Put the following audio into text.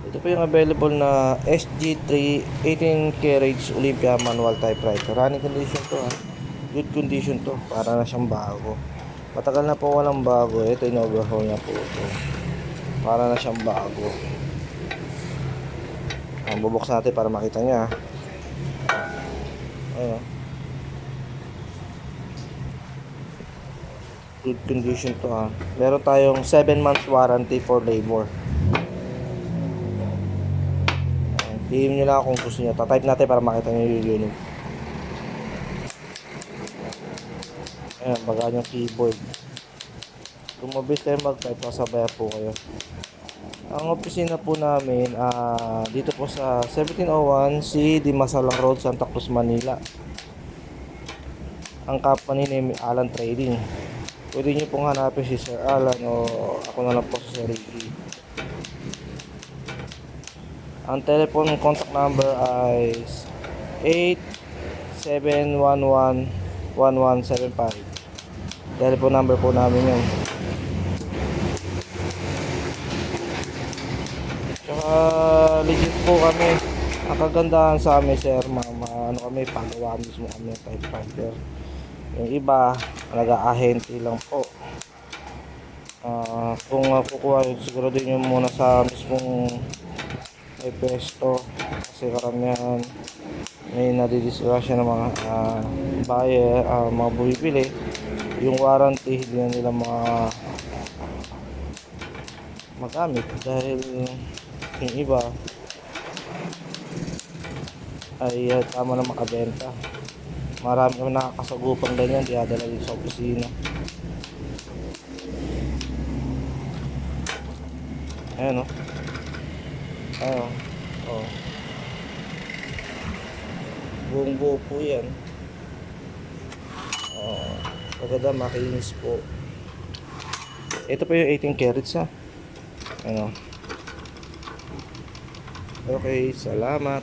Ito po yung available na SG3 18 carriage Olympia manual typewriter. Running condition to ha. Good condition to. Para na siyang bago. Matagal na po walang bago. Ito in-overhaul niya po ito. Para na siyang bago. Bubuksan natin para makita niya. Ayan. Good condition to ha. Meron tayong 7 months warranty for labor. PM nyo lang kung gusto nyo. Tatype natin para makita nyo yung unit. Ayan, bagaan yung keyboard. Kung mabilis kayo mag-type, masabayan po kayo. Ang opisina po namin, dito po sa 1701 C Dimasalang Road, Santa Cruz, Manila. Ang company name Alan Trading. Pwede nyo pong hanapin si Sir Alan o ako na lang po si Sir Ricky. Ang telephone contact number ay 8711-1175. Telephone number po namin yun. Tsaka legit po kami. Ang kagandahan sa amin, sir, ano kami, pagawa mismo kami ng typewriter. Yung iba, nag-ahente lang po. Kung kukuha, siguro din yun muna sa mismong may pesto kasi karamihan may nadidisgrasya ng mga buyer, mga bumibili. Yung warranty hindi na nila magamit dahil yung iba ay tama na makabenta. Marami kami nakakasagupang ganyan, diadala din sa opisina. Ayan o. Ayun. Oh. Buong buo po yan. Oh. Maganda, makinis po. Ito po yung 18 carats ha. Ano. Okay, salamat.